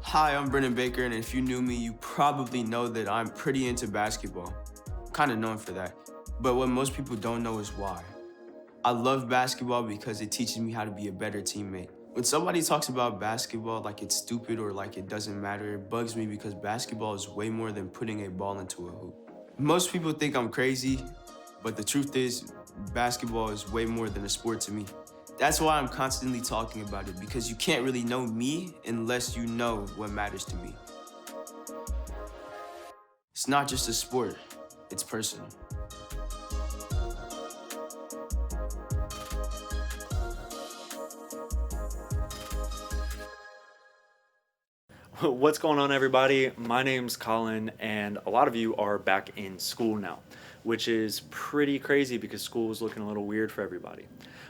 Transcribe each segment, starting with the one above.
Hi, I'm Brennan Baker, and if you knew me, you probably know that I'm pretty into basketball. Kind of known for that. But what most people don't know is why. I love basketball because it teaches me how to be a better teammate. When somebody talks about basketball like it's stupid or like it doesn't matter, it bugs me because basketball is way more than putting a ball into a hoop. Most people think I'm crazy, but the truth is, basketball is way more than a sport to me. That's why I'm constantly talking about it, because you can't really know me unless you know what matters to me. It's not just a sport, it's personal. What's going on, everybody? My name's Colin, and a lot of you are back in school now, which is pretty crazy because school is looking a little weird for everybody.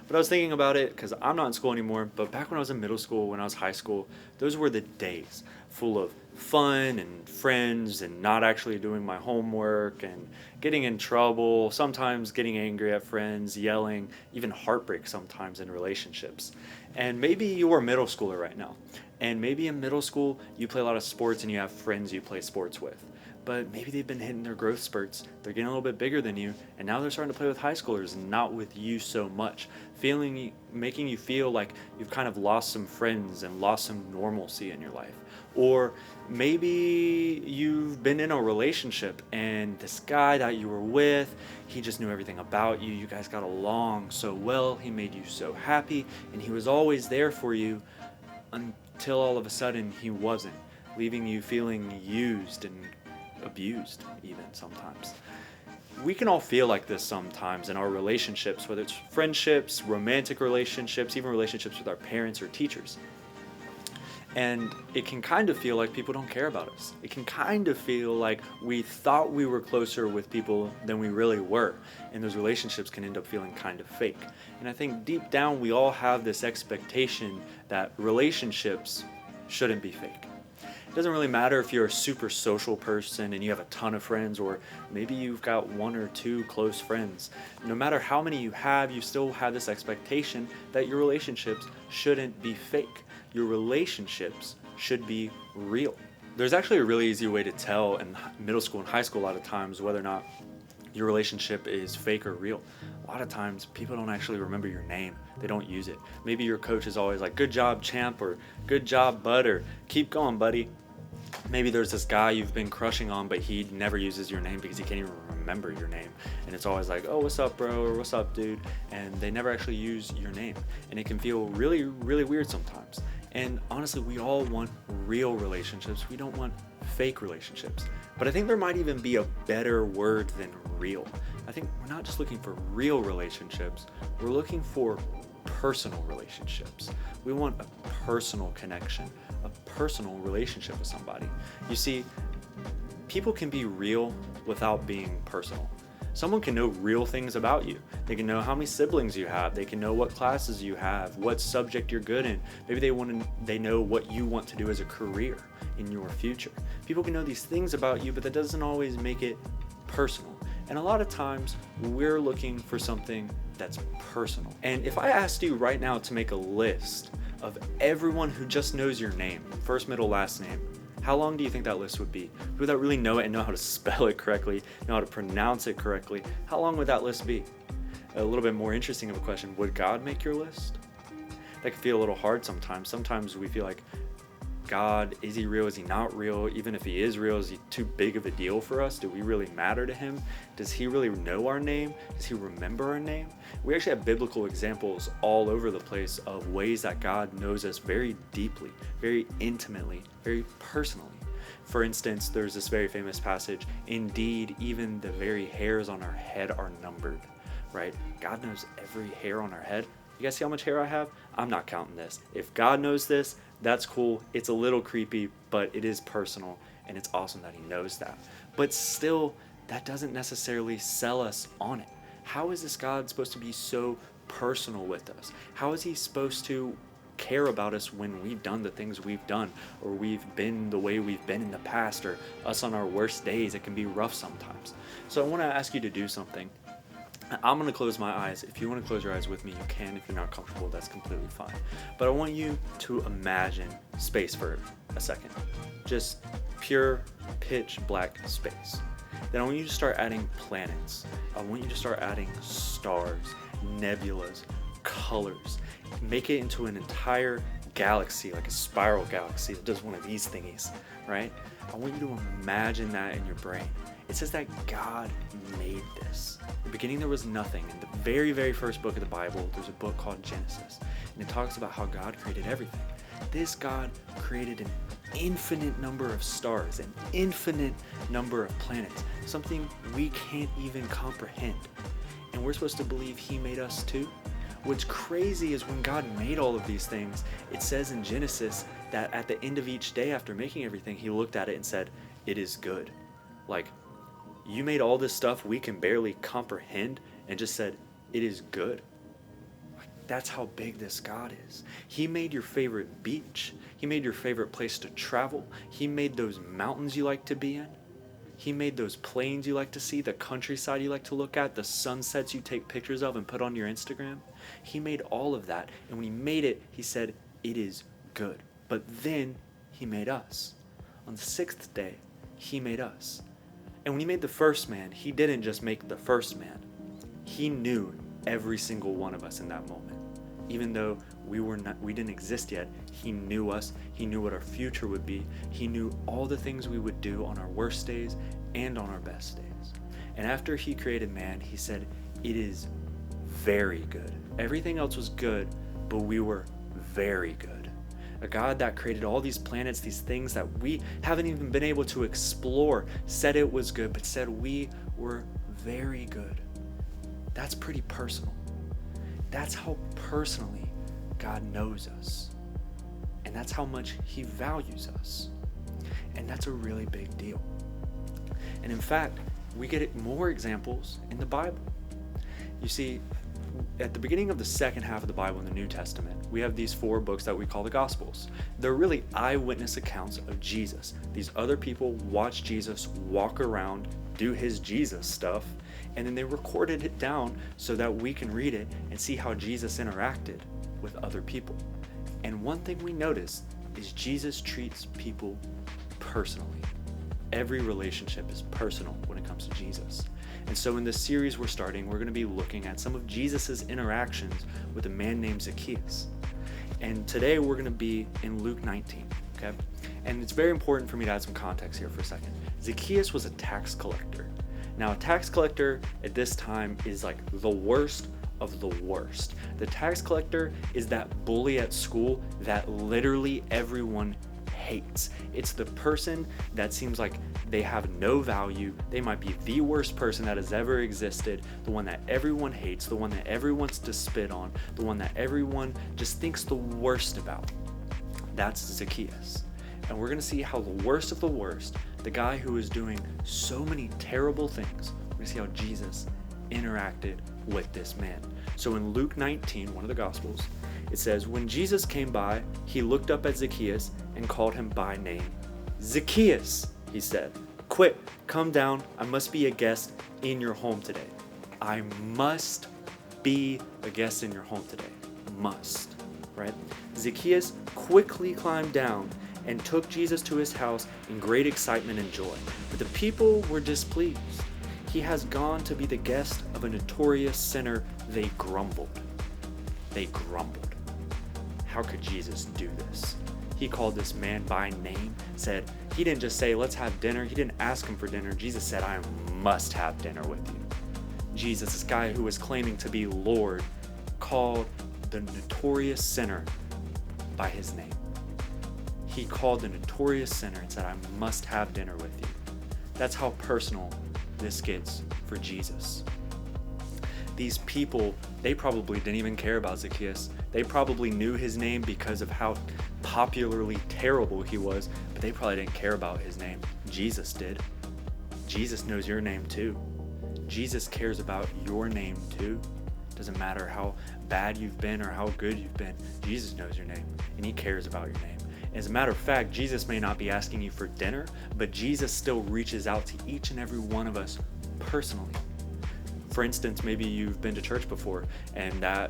But I was thinking about it because I'm not in school anymore, but back when I was in middle school, when I was high school, those were the days full of fun and friends and not actually doing my homework and getting in trouble, sometimes getting angry at friends, yelling, even heartbreak sometimes in relationships. And maybe you're a middle schooler right now. And maybe in middle school, you play a lot of sports and you have friends you play sports with. But maybe they've been hitting their growth spurts. They're getting a little bit bigger than you, and now they're starting to play with high schoolers and not with you so much, making you feel like you've kind of lost some friends and lost some normalcy in your life. Or maybe you've been in a relationship and this guy that you were with, he just knew everything about you. You guys got along so well. He made you so happy, and he was always there for you until all of a sudden he wasn't, leaving you feeling used and abused even sometimes. We can all feel like this sometimes in our relationships, whether it's friendships, romantic relationships, even relationships with our parents or teachers. And it can kind of feel like people don't care about us. It can kind of feel like we thought we were closer with people than we really were. And those relationships can end up feeling kind of fake. And I think deep down we all have this expectation that relationships shouldn't be fake. It doesn't really matter if you're a super social person and you have a ton of friends, or maybe you've got one or two close friends. No matter how many you have, you still have this expectation that your relationships shouldn't be fake. Your relationships should be real. There's actually a really easy way to tell in middle school and high school a lot of times whether or not your relationship is fake or real. A lot of times people don't actually remember your name. They don't use it. Maybe your coach is always like, "Good job, champ," or "Good job, bud," or "Keep going, buddy." Maybe there's this guy you've been crushing on, but he never uses your name because he can't even remember your name. And it's always like, "Oh, what's up, bro?" or "What's up, dude?" And they never actually use your name. And it can feel really, really weird sometimes. And honestly, we all want real relationships. We don't want fake relationships. But I think there might even be a better word than real. I think we're not just looking for real relationships, we're looking for personal relationships. We want a personal connection, a personal relationship with somebody. You see, people can be real without being personal. Someone can know real things about you. They can know how many siblings you have. They can know what classes you have, what subject you're good in. Maybe they know what you want to do as a career in your future. People can know these things about you, but that doesn't always make it personal. And a lot of times we're looking for something that's personal. And if I asked you right now to make a list of everyone who just knows your name, first, middle, last name, how long do you think that list would be? People that really know it and know how to spell it correctly, know how to pronounce it correctly, how long would that list be? A little bit more interesting of a question, would God make your list? That can feel a little hard sometimes. Sometimes we feel like, God, is he real? Is he not real? Even if he is real, is he too big of a deal for us? Do we really matter to him? Does he really know our name? Does he remember our name? We actually have biblical examples all over the place of ways that God knows us very deeply, very intimately, very personally. For instance, there's this very famous passage, "Indeed, even the very hairs on our head are numbered," right? God knows every hair on our head. You guys see how much hair I have? I'm not counting this. If God knows this, that's cool. It's a little creepy, but it is personal, and it's awesome that he knows that. But still, that doesn't necessarily sell us on it. How is this God supposed to be so personal with us? How is he supposed to care about us when we've done the things we've done, or we've been the way we've been in the past, or us on our worst days? It can be rough sometimes. So I want to ask you to do something. I'm going to close my eyes. If you want to close your eyes with me, you can. If you're not comfortable, that's completely fine. But I want you to imagine space for a second. Just pure pitch black space. Then I want you to start adding planets. I want you to start adding stars, nebulas, colors. Make it into an entire galaxy, like a spiral galaxy that does one of these thingies, right? I want you to imagine that in your brain. It says that God made this. In the beginning, there was nothing. In the very, very first book of the Bible, there's a book called Genesis, and it talks about how God created everything. This God created an infinite number of stars, an infinite number of planets, something we can't even comprehend. And we're supposed to believe He made us too? What's crazy is when God made all of these things, it says in Genesis that at the end of each day after making everything, He looked at it and said, "It is good." Like, you made all this stuff we can barely comprehend and just said, "It is good." That's how big this God is. He made your favorite beach. He made your favorite place to travel. He made those mountains you like to be in. He made those plains you like to see, the countryside you like to look at, the sunsets you take pictures of and put on your Instagram. He made all of that. And when He made it, He said, "It is good." But then He made us. On the sixth day, He made us. And when He made the first man, He didn't just make the first man. He knew every single one of us in that moment. Even though we didn't exist yet, He knew us. He knew what our future would be. He knew all the things we would do on our worst days and on our best days. And after He created man, He said, "It is very good." Everything else was good, but we were very good. A God that created all these planets, these things that we haven't even been able to explore, said it was good, but said we were very good. That's pretty personal. That's how personally God knows us. And that's how much He values us. And that's a really big deal. And in fact, we get more examples in the Bible. You see, at the beginning of the second half of the Bible in the New Testament, we have these 4 books that we call the Gospels. They're really eyewitness accounts of Jesus. These other people watch Jesus walk around, do His Jesus stuff, and then they recorded it down so that we can read it and see how Jesus interacted with other people. And one thing we notice is Jesus treats people personally. Every relationship is personal when it comes to Jesus. And so in this series we're starting, we're going to be looking at some of Jesus's interactions with a man named Zacchaeus. And today we're going to be in Luke 19, okay? And it's very important for me to add some context here for a second. Zacchaeus was a tax collector. Now, a tax collector at this time is like the worst of the worst. The tax collector is that bully at school that literally everyone hates. It's the person that seems like they have no value. They might be the worst person that has ever existed, the one that everyone hates, the one that everyone wants to spit on, the one that everyone just thinks the worst about. That's Zacchaeus. And we're going to see how the worst of the worst, the guy who is doing so many terrible things, we're going to see how Jesus interacted with this man. So in Luke 19, one of the Gospels, it says, "When Jesus came by, He looked up at Zacchaeus and called him by name. 'Zacchaeus,' He said, 'quick, come down. I must be a guest in your home today.'" I must be a guest in your home today. Must, right? Zacchaeus quickly climbed down and took Jesus to his house in great excitement and joy. But the people were displeased. "He has gone to be the guest of a notorious sinner," they grumbled. They grumbled. How could Jesus do this? He called this man by name, said, He didn't just say, "Let's have dinner." He didn't ask him for dinner. Jesus said, "I must have dinner with you." Jesus, this guy who was claiming to be Lord, called the notorious sinner by his name. He called the notorious sinner and said, "I must have dinner with you." That's how personal this gets for Jesus. These people, they probably didn't even care about Zacchaeus. They probably knew his name because of how popularly terrible he was, but they probably didn't care about his name. Jesus did. Jesus knows your name too. Jesus cares about your name too. Doesn't matter how bad you've been or how good you've been. Jesus knows your name and He cares about your name. As a matter of fact, Jesus may not be asking you for dinner, but Jesus still reaches out to each and every one of us personally. For instance, maybe you've been to church before and that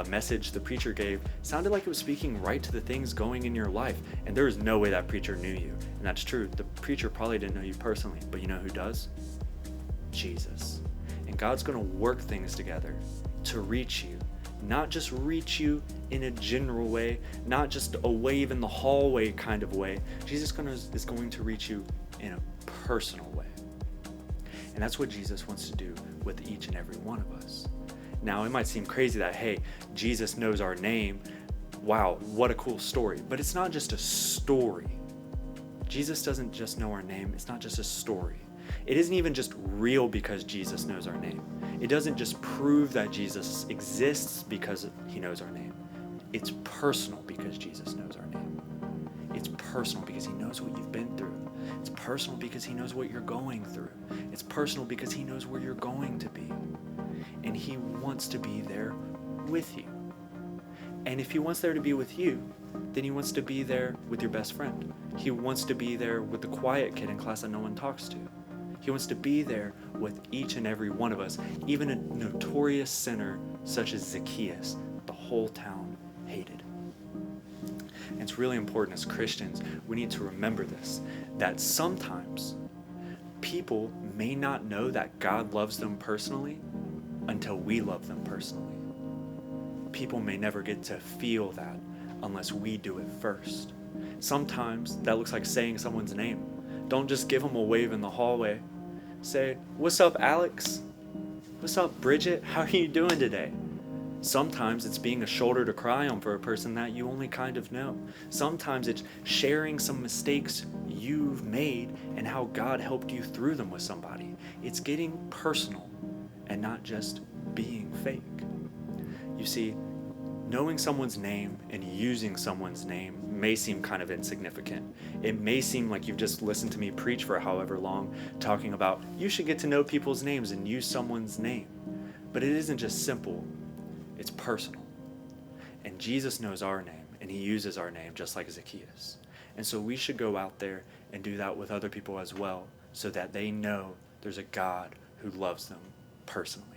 message the preacher gave sounded like it was speaking right to the things going in your life, and there is no way that preacher knew you. And that's true. The preacher probably didn't know you personally, but you know who does? Jesus. And God's going to work things together to reach you. Not just reach you in a general way, not just a wave in the hallway kind of way. Jesus is going to reach you in a personal way. And that's what Jesus wants to do with each and every one of us. Now, it might seem crazy that, hey, Jesus knows our name. Wow, what a cool story. But it's not just a story. Jesus doesn't just know our name. It's not just a story. It isn't even just real because Jesus knows our name. It doesn't just prove that Jesus exists because he knows our name. It's personal because Jesus knows our name. It's personal because he knows what you've been through. It's personal because he knows what you're going through. It's personal because he knows where you're going to be. And he wants to be there with you. And if he wants there to be with you, then he wants to be there with your best friend. He wants to be there with the quiet kid in class that no one talks to. He wants to be there with each and every one of us, even a notorious sinner such as Zacchaeus, the whole town hated. And it's really important as Christians, we need to remember this, that sometimes people may not know that God loves them personally until we love them personally. People may never get to feel that unless we do it first. Sometimes that looks like saying someone's name. Don't just give them a wave in the hallway. Say, "What's up, Alex? What's up, Bridget? How are you doing today?" Sometimes it's being a shoulder to cry on for a person that you only kind of know. Sometimes it's sharing some mistakes you've made and how God helped you through them with somebody. It's getting personal and not just being fake. You see, knowing someone's name and using someone's name may seem kind of insignificant. It may seem like you've just listened to me preach for however long, talking about you should get to know people's names and use someone's name. But it isn't just simple, it's personal. And Jesus knows our name, and he uses our name just like Zacchaeus. And so we should go out there and do that with other people as well, so that they know there's a God who loves them personally.